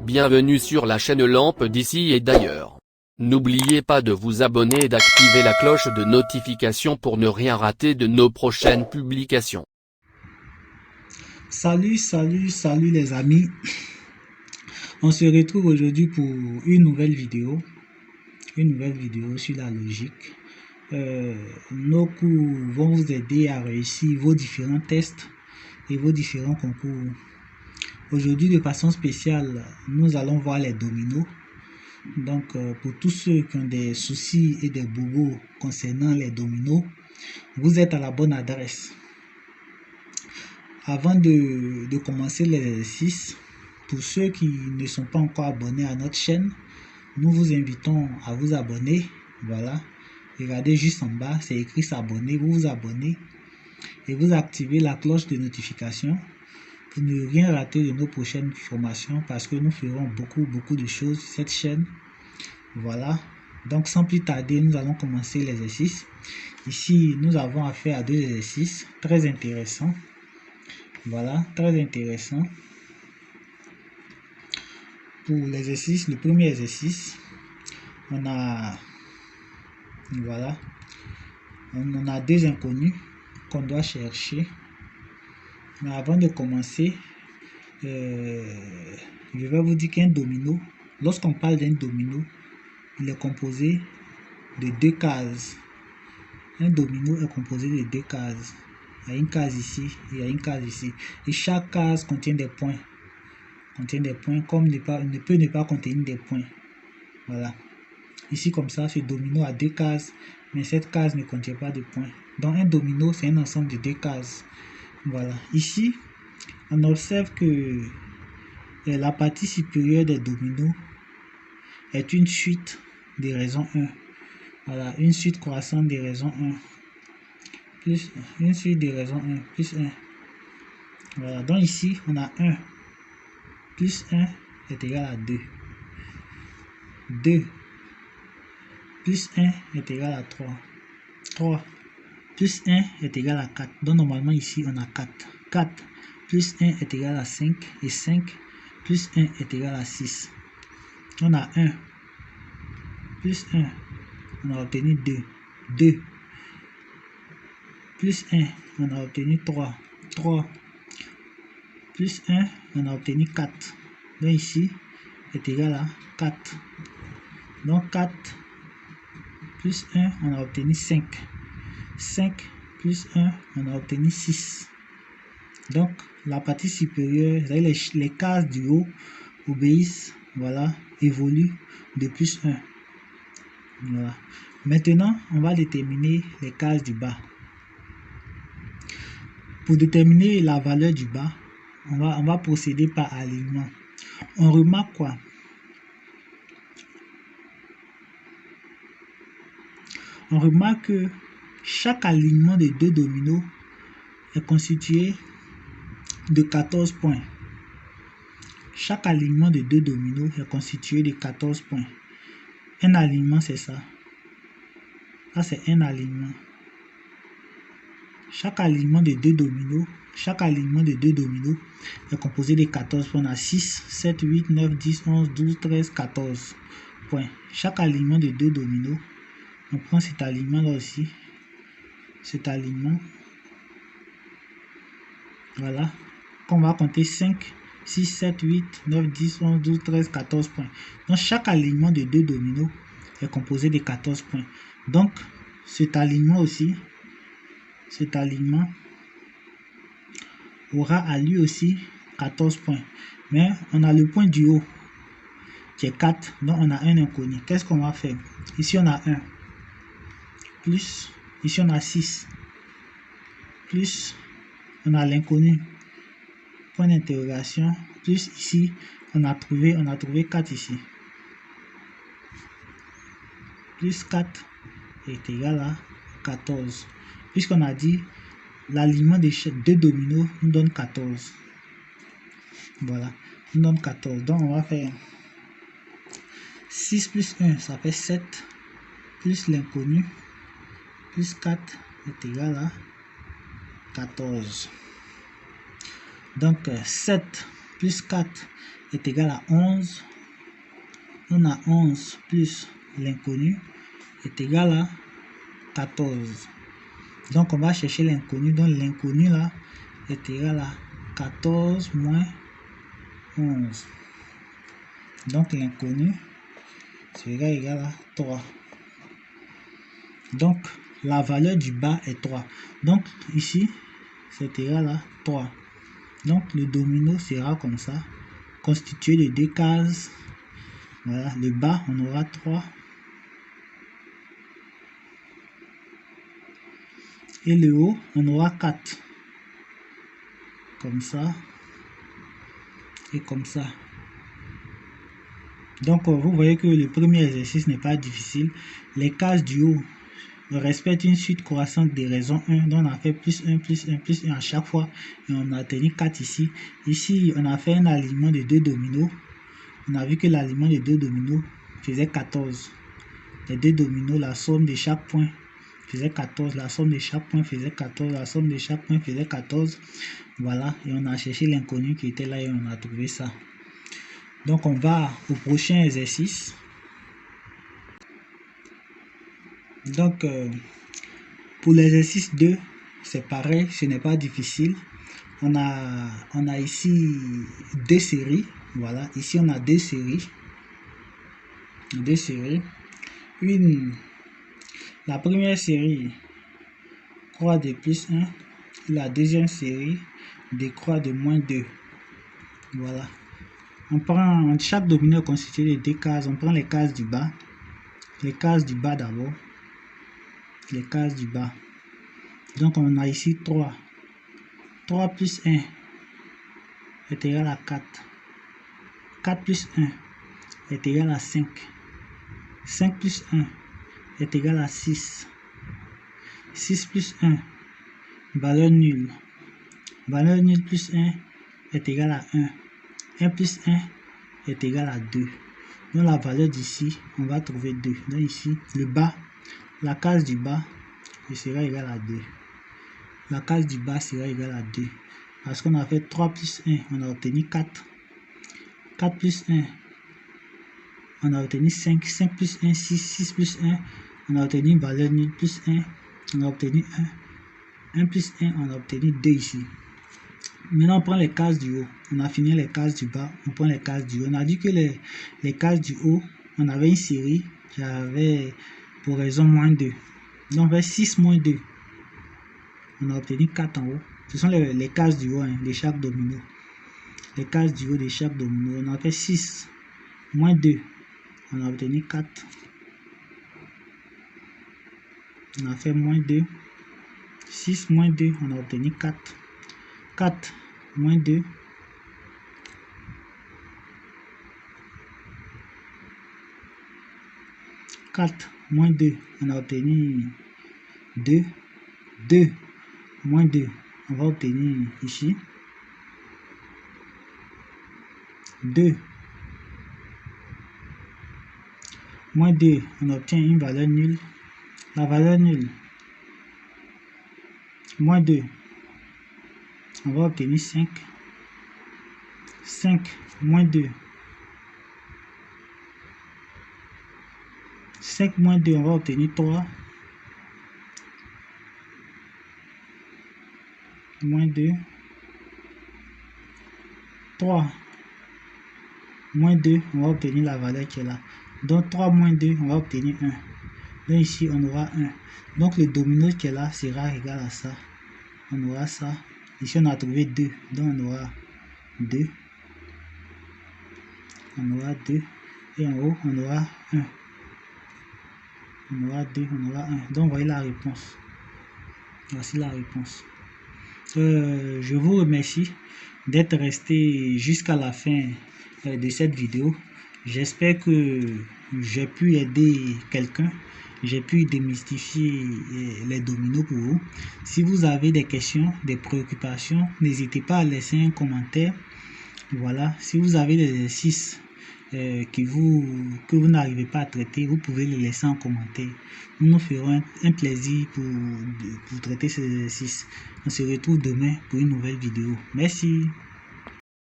Bienvenue sur la chaîne Lampe d'ici et d'ailleurs. N'oubliez pas de vous abonner et d'activer la cloche de notification pour ne rien rater de nos prochaines publications. Salut les amis. On se retrouve aujourd'hui pour une nouvelle vidéo sur la logique. Nos cours vont vous aider à réussir vos différents tests et vos différents concours. Aujourd'hui, de façon spéciale, nous allons voir les dominos. Donc, pour tous ceux qui ont des soucis et des bobos concernant les dominos, vous êtes à la bonne adresse. Avant de commencer les exercices, pour ceux qui ne sont pas encore abonnés à notre chaîne, nous vous invitons à vous abonner. Voilà, regardez juste en bas, c'est écrit s'abonner. Vous vous abonnez et vous activez la cloche de notification pour ne rien rater de nos prochaines formations, parce que nous ferons beaucoup de choses sur cette chaîne. Voilà, donc sans plus tarder, nous allons commencer l'exercice. Ici, nous avons affaire à deux exercices très intéressants. Voilà, très intéressant. Pour l'exercice, le premier exercice, on a deux inconnus qu'on doit chercher. Mais avant de commencer, je vais vous dire qu'un domino, lorsqu'on parle d'un domino, il est composé de deux cases. Un domino est composé de deux cases. Il y a une case ici, il y a une case ici. Et chaque case contient des points. Comme ne peut ne pas contenir des points. Voilà. Ici, comme ça, ce domino a deux cases, mais cette case ne contient pas de points. Donc, un domino, c'est un ensemble de deux cases. Voilà. Ici, on observe que la partie supérieure des dominos est une suite de raison 1. Voilà, une suite croissante de raison 1. Plus une suite de raison 1 plus 1. Voilà, donc ici, on a 1 plus 1 est égal à 2. 2 plus 1 est égal à 3. 3 plus 1 est égal à 4. Donc normalement ici, on a 4. 4 plus 1 est égal à 5. Et 5 plus 1 est égal à 6. On a 1 plus 1. On a obtenu 2. 2 plus 1, on a obtenu 3. 3 plus 1, on a obtenu 4. Donc ici est égal à 4. Donc 4 plus 1, on a obtenu 5. 5 plus 1, on a obtenu 6. Donc la partie supérieure, les cases du haut obéissent, voilà, évoluent de plus 1. Voilà. Maintenant, on va déterminer les cases du bas. Pour déterminer la valeur du bas, on va procéder par alignement. On remarque quoi? On remarque que chaque alignement de deux dominos est constitué de 14 points. Chaque alignement de deux dominos est constitué de 14 points. Un alignement, c'est ça. Ça, c'est un alignement. Chaque alignement de deux dominos est composé de 14 points. On a 6, 7, 8, 9, 10, 11, 12, 13, 14 points. Chaque alignement de deux dominos, on prend cet alignement là aussi. Cet alignement. Voilà. On va compter 5, 6, 7, 8, 9, 10, 11, 12, 13, 14 points. Donc chaque alignement de deux dominos est composé de 14 points. Donc cet alignement aussi, cet alignement aura à lui aussi 14 points. Mais on a le point du haut qui est 4, donc on a un inconnu. Qu'est-ce qu'on va faire? Ici on a 1, plus, ici on a 6, plus, on a l'inconnu, point d'interrogation, plus ici on a trouvé 4 ici. Plus 4 est égal à 14. Puisqu'on a dit l'alignement de deux dominos nous donne 14. Voilà, nous donne 14. Donc on va faire 6 plus 1, ça fait 7, plus l'inconnu, plus 4 est égal à 14. Donc 7 plus 4 est égal à 11. On a 11 plus l'inconnu est égal à 14. Donc on va chercher l'inconnu. Donc l'inconnu là est égal à 14 moins 11. Donc l'inconnu sera égal à 3. Donc la valeur du bas est 3. Donc ici c'est égal à 3. Donc le domino sera comme ça, constitué de 2 cases. Voilà, le bas on aura 3. Et le haut on aura 4. Comme ça. Et comme ça. Donc vous voyez que le premier exercice n'est pas difficile. Les cases du haut respectent une suite croissante des raisons 1. Donc on a fait plus 1, plus 1, plus 1 à chaque fois. Et on a obtenu 4 ici. Ici on a fait un alignement de 2 dominos. On a vu que l'alignement de 2 dominos faisait 14. Les 2 dominos, la somme de chaque point faisait 14. La somme de chaque point faisait 14. La somme de chaque point faisait 14. Voilà. Et on a cherché l'inconnu qui était là et on a trouvé ça. Donc on va au prochain exercice. Donc pour l'exercice 2, c'est pareil, ce n'est pas difficile. On a ici 2 séries. Voilà, ici on a 2 séries. 2 séries. La première série croît de plus 1. La deuxième série décroît de moins 2. Voilà. On prend chaque domino est constitué de 2 cases. On prend les cases du bas. Les cases du bas d'abord. Les cases du bas. Donc on a ici 3. 3 plus 1 est égal à 4. 4 plus 1 est égal à 5. 5 plus 1 est égal à 6. 6 plus 1, valeur nulle. Valeur nulle plus 1 est égal à 1. 1 plus 1 est égal à 2. Donc la valeur d'ici, on va trouver 2. Donc ici, le bas, la case du bas sera égale à 2. La case du bas sera égale à 2. Parce qu'on a fait 3 plus 1, on a obtenu 4. 4 plus 1, on a obtenu 5. 5 plus 1, 6. 6 plus 1, on a obtenu une valeur nulle. Plus 1, on a obtenu 1. 1 plus 1, on a obtenu 2 ici. Maintenant, on prend les cases du haut. On a fini les cases du bas. On prend les cases du haut. On a dit que les cases du haut, on avait une série qui avait pour raison moins 2. Donc, on fait 6 moins 2. On a obtenu 4 en haut. Ce sont les cases du haut de chaque domino. Les cases du haut de chaque domino. On a fait 6 moins 2. On a obtenu 4. On a fait moins 2. 6 moins 2. On a obtenu 4. 4 moins 2. 4 moins 2. On a obtenu 2. 2 moins 2. On va obtenir ici 2 moins 2. On obtient une valeur nulle. La valeur nulle moins 2. On va obtenir 5. 5 moins 2. 5 moins 2, on va obtenir 3. Moins 2. 3 moins 2, on va obtenir la valeur qui est là. Donc 3 moins 2, on va obtenir 1. Donc ici, on aura 1. Donc le domino qui est là sera égal à ça. On aura ça. Ici, on a trouvé 2. Donc on aura 2. On aura 2. Et en haut, on aura 1. On aura 2, on aura 1. Donc voyez la réponse. Voici la réponse. Je vous remercie d'être resté jusqu'à la fin de cette vidéo. J'espère que j'ai pu aider quelqu'un. J'ai pu démystifier les dominos pour vous. Si vous avez des questions, des préoccupations, n'hésitez pas à laisser un commentaire. Voilà. Si vous avez des exercices que vous n'arrivez pas à traiter, vous pouvez les laisser en commentaire. Nous nous ferons un plaisir pour traiter ces exercices. On se retrouve demain pour une nouvelle vidéo. Merci.